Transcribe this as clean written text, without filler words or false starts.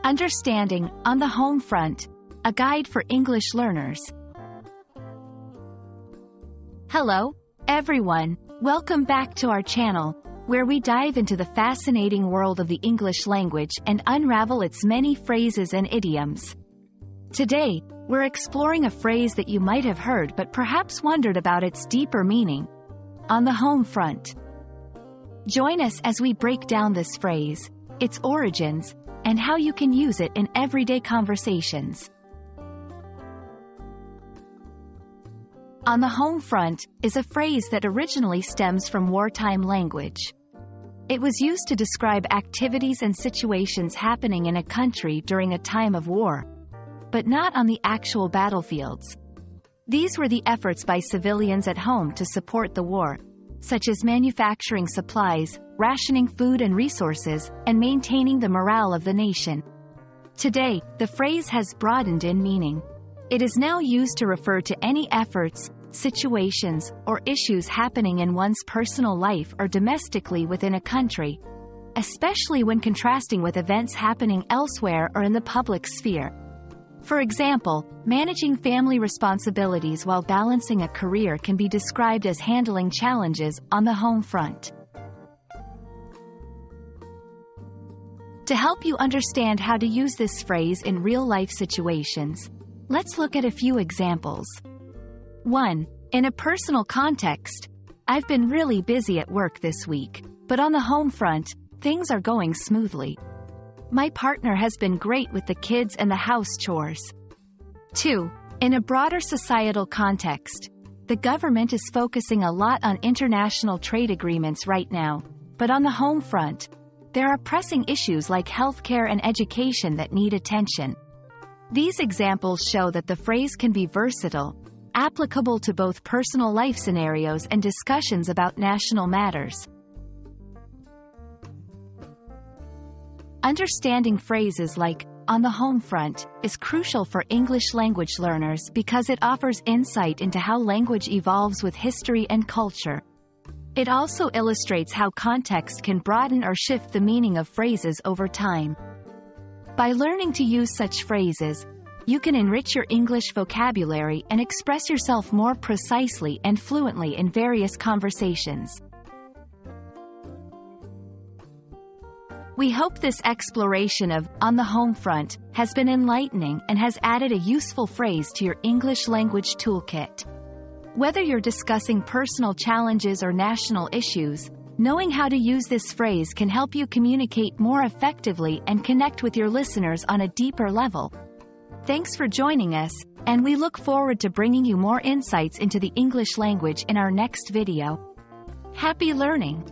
Understanding on the Home Front, a guide for English learners. Hello, everyone. Welcome back to our channel, where we dive into the fascinating world of the English language and unravel its many phrases and idioms. Today, we're exploring a phrase that you might have heard but perhaps wondered about its deeper meaning. On the home front. Join us as we break down this phrase, its origins, and how you can use it in everyday conversations. On the home front is a phrase that originally stems from wartime language. It was used to describe activities and situations happening in a country during a time of war, but not on the actual battlefields. These were the efforts by civilians at home to support the war, such as manufacturing supplies, rationing food and resources, and maintaining the morale of the nation. Today, the phrase has broadened in meaning. It is now used to refer to any efforts, situations, or issues happening in one's personal life or domestically within a country, especially when contrasting with events happening elsewhere or in the public sphere. For example, managing family responsibilities while balancing a career can be described as handling challenges on the home front. To help you understand how to use this phrase in real-life situations, let's look at a few examples. 1. In a personal context, I've been really busy at work this week, but on the home front, things are going smoothly. My partner has been great with the kids and the house chores. 2. In a broader societal context, the government is focusing a lot on international trade agreements right now, but on the home front, there are pressing issues like healthcare and education that need attention. These examples show that the phrase can be versatile, applicable to both personal life scenarios and discussions about national matters. Understanding phrases like, on the home front, is crucial for English language learners because it offers insight into how language evolves with history and culture. It also illustrates how context can broaden or shift the meaning of phrases over time. By learning to use such phrases, you can enrich your English vocabulary and express yourself more precisely and fluently in various conversations. We hope this exploration of on the home front has been enlightening and has added a useful phrase to your English language toolkit. Whether you're discussing personal challenges or national issues, knowing how to use this phrase can help you communicate more effectively and connect with your listeners on a deeper level. Thanks for joining us, and we look forward to bringing you more insights into the English language in our next video. Happy learning!